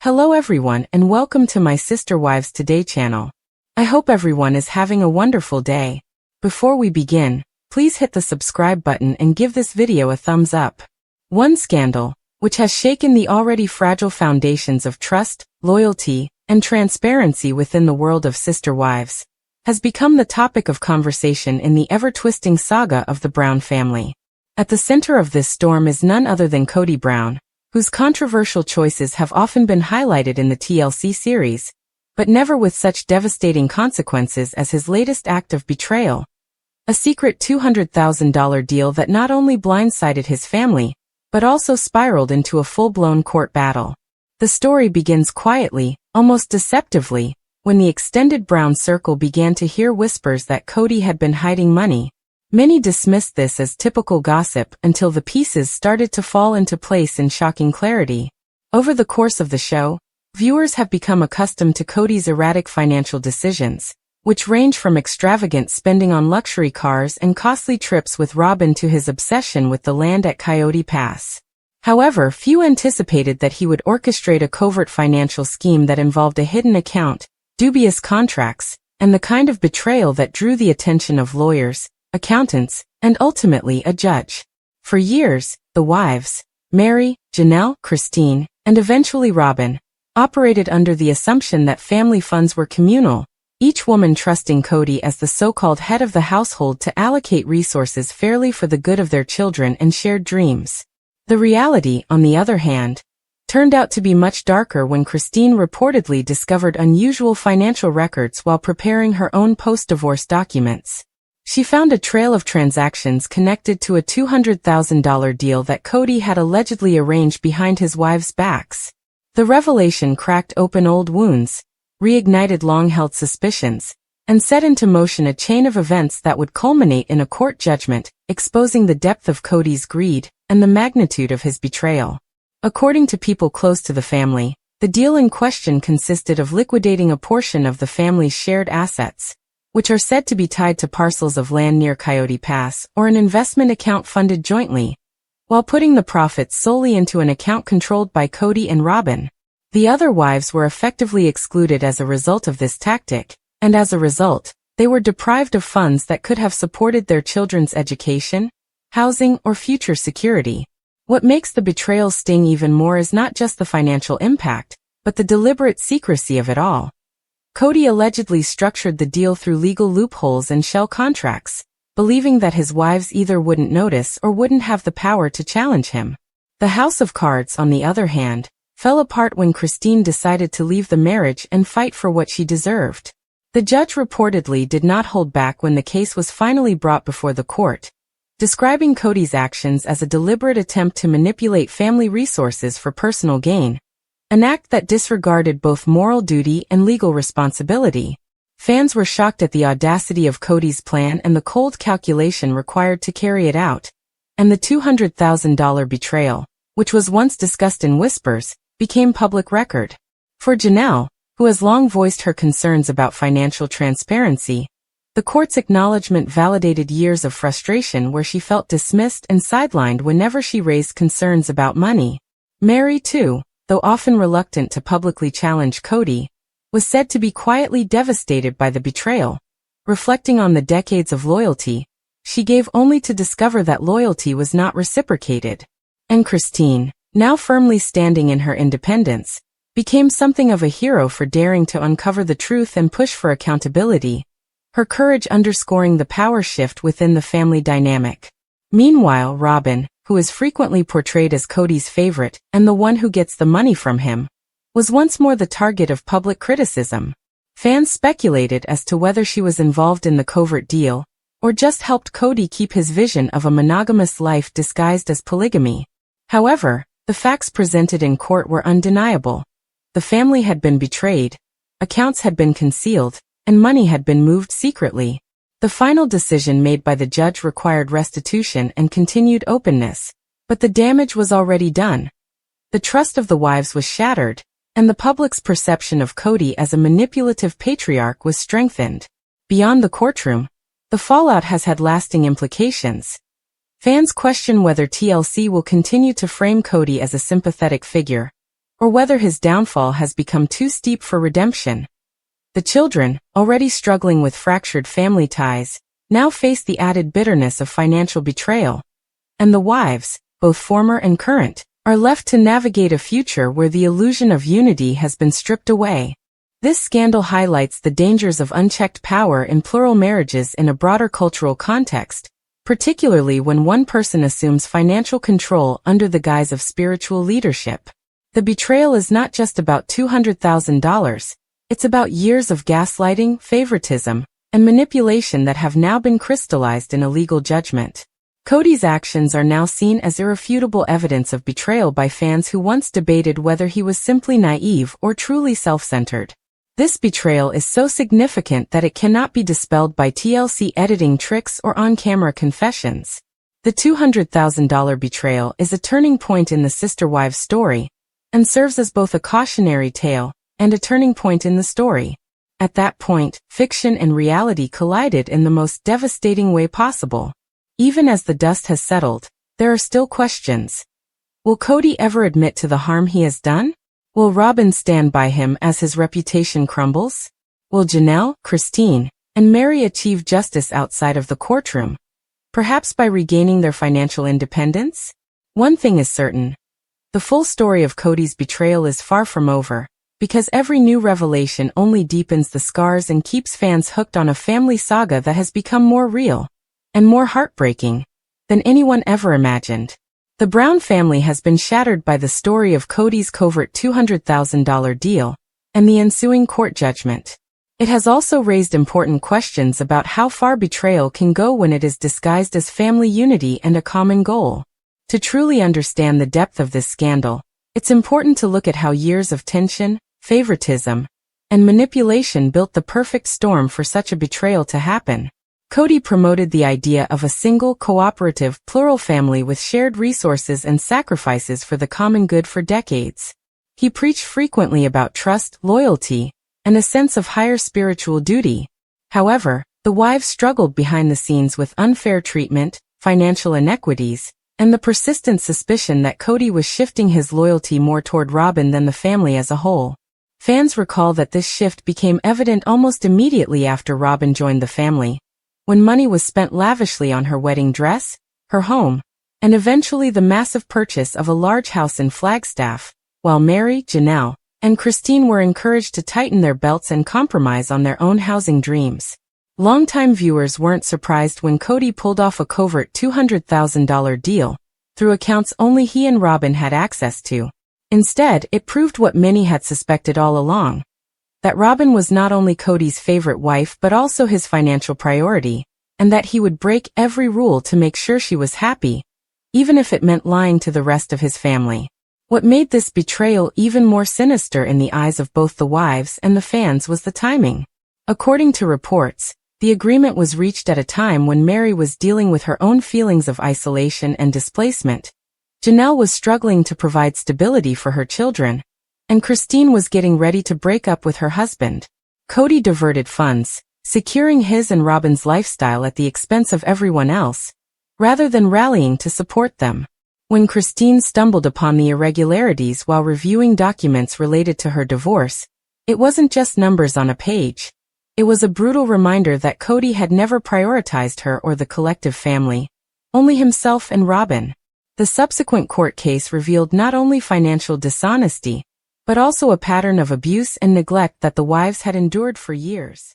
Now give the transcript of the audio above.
Hello everyone and welcome to my Sister Wives Today channel. I hope everyone is having a wonderful day. Before we begin, please hit the subscribe button and give this video a thumbs up. One scandal, which has shaken the already fragile foundations of trust, loyalty, and transparency within the world of sister wives, has become the topic of conversation in the ever-twisting saga of the Brown family. At the center of this storm is none other than Kody Brown, whose controversial choices have often been highlighted in the TLC series, but never with such devastating consequences as his latest act of betrayal. A secret $200,000 deal that not only blindsided his family, but also spiraled into a full-blown court battle. The story begins quietly, almost deceptively, when the extended Brown circle began to hear whispers that Kody had been hiding money. Many dismissed this as typical gossip until the pieces started to fall into place in shocking clarity. Over the course of the show, viewers have become accustomed to Kody's erratic financial decisions, which range from extravagant spending on luxury cars and costly trips with Robyn to his obsession with the land at Coyote Pass. However, few anticipated that he would orchestrate a covert financial scheme that involved a hidden account, dubious contracts, and the kind of betrayal that drew the attention of lawyers, accountants, and ultimately a judge. For years, the wives, Meri, Janelle, Christine, and eventually Robyn, operated under the assumption that family funds were communal, each woman trusting Kody as the so-called head of the household to allocate resources fairly for the good of their children and shared dreams. The reality, on the other hand, turned out to be much darker when Christine reportedly discovered unusual financial records while preparing her own post-divorce documents. She found a trail of transactions connected to a $200,000 deal that Kody had allegedly arranged behind his wives' backs. The revelation cracked open old wounds, reignited long-held suspicions, and set into motion a chain of events that would culminate in a court judgment, exposing the depth of Kody's greed and the magnitude of his betrayal. According to people close to the family, the deal in question consisted of liquidating a portion of the family's shared assets, which are said to be tied to parcels of land near Coyote Pass or an investment account funded jointly, while putting the profits solely into an account controlled by Kody and Robyn. The other wives were effectively excluded as a result of this tactic, and as a result, they were deprived of funds that could have supported their children's education, housing, or future security. What makes the betrayal sting even more is not just the financial impact, but the deliberate secrecy of it all. Kody allegedly structured the deal through legal loopholes and shell contracts, believing that his wives either wouldn't notice or wouldn't have the power to challenge him. The house of cards, on the other hand, fell apart when Christine decided to leave the marriage and fight for what she deserved. The judge reportedly did not hold back when the case was finally brought before the court, describing Kody's actions as a deliberate attempt to manipulate family resources for personal gain, an act that disregarded both moral duty and legal responsibility. Fans were shocked at the audacity of Kody's plan and the cold calculation required to carry it out, and the $200,000 betrayal, which was once discussed in whispers, became public record. For Janelle, who has long voiced her concerns about financial transparency, the court's acknowledgement validated years of frustration where she felt dismissed and sidelined whenever she raised concerns about money. Meri, too, though often reluctant to publicly challenge Kody, was said to be quietly devastated by the betrayal. Reflecting on the decades of loyalty she gave only to discover that loyalty was not reciprocated. And Christine, now firmly standing in her independence, became something of a hero for daring to uncover the truth and push for accountability, her courage underscoring the power shift within the family dynamic. Meanwhile, Robyn, who is frequently portrayed as Kody's favorite and the one who gets the money from him, was once more the target of public criticism. Fans speculated as to whether she was involved in the covert deal, or just helped Kody keep his vision of a monogamous life disguised as polygamy. However, the facts presented in court were undeniable. The family had been betrayed, accounts had been concealed, and money had been moved secretly. The final decision made by the judge required restitution and continued openness, but the damage was already done. The trust of the wives was shattered, and the public's perception of Kody as a manipulative patriarch was strengthened. Beyond the courtroom, the fallout has had lasting implications. Fans question whether TLC will continue to frame Kody as a sympathetic figure, or whether his downfall has become too steep for redemption. The children, already struggling with fractured family ties, now face the added bitterness of financial betrayal. And the wives, both former and current, are left to navigate a future where the illusion of unity has been stripped away. This scandal highlights the dangers of unchecked power in plural marriages in a broader cultural context, particularly when one person assumes financial control under the guise of spiritual leadership. The betrayal is not just about $200,000, it's about years of gaslighting, favoritism, and manipulation that have now been crystallized in a legal judgment. Kody's actions are now seen as irrefutable evidence of betrayal by fans who once debated whether he was simply naive or truly self-centered. This betrayal is so significant that it cannot be dispelled by TLC editing tricks or on-camera confessions. The $200,000 betrayal is a turning point in the sister wives story, and serves as both a cautionary tale and a turning point in the story. At that point, fiction and reality collided in the most devastating way possible. Even as the dust has settled, there are still questions. Will Kody ever admit to the harm he has done? Will Robyn stand by him as his reputation crumbles? Will Janelle, Christine, and Meri achieve justice outside of the courtroom, perhaps by regaining their financial independence? One thing is certain. The full story of Kody's betrayal is far from over, because every new revelation only deepens the scars and keeps fans hooked on a family saga that has become more real and more heartbreaking than anyone ever imagined. The Brown family has been shattered by the story of Kody's covert $200,000 deal and the ensuing court judgment. It has also raised important questions about how far betrayal can go when it is disguised as family unity and a common goal. To truly understand the depth of this scandal, it's important to look at how years of tension, favoritism, and manipulation built the perfect storm for such a betrayal to happen. Kody promoted the idea of a single, cooperative, plural family with shared resources and sacrifices for the common good for decades. He preached frequently about trust, loyalty, and a sense of higher spiritual duty. However, the wives struggled behind the scenes with unfair treatment, financial inequities, and the persistent suspicion that Kody was shifting his loyalty more toward Robyn than the family as a whole. Fans recall that this shift became evident almost immediately after Robyn joined the family, when money was spent lavishly on her wedding dress, her home, and eventually the massive purchase of a large house in Flagstaff, while Meri, Janelle, and Christine were encouraged to tighten their belts and compromise on their own housing dreams. Longtime viewers weren't surprised when Kody pulled off a covert $200,000 deal, through accounts only he and Robyn had access to. Instead, it proved what many had suspected all along, that Robyn was not only Kody's favorite wife but also his financial priority, and that he would break every rule to make sure she was happy, even if it meant lying to the rest of his family. What made this betrayal even more sinister in the eyes of both the wives and the fans was the timing. According to reports, the agreement was reached at a time when Meri was dealing with her own feelings of isolation and displacement. Janelle was struggling to provide stability for her children, and Christine was getting ready to break up with her husband. Kody diverted funds, securing his and Robyn's lifestyle at the expense of everyone else, rather than rallying to support them. When Christine stumbled upon the irregularities while reviewing documents related to her divorce, it wasn't just numbers on a page. It was a brutal reminder that Kody had never prioritized her or the collective family, only himself and Robyn. The subsequent court case revealed not only financial dishonesty, but also a pattern of abuse and neglect that the wives had endured for years.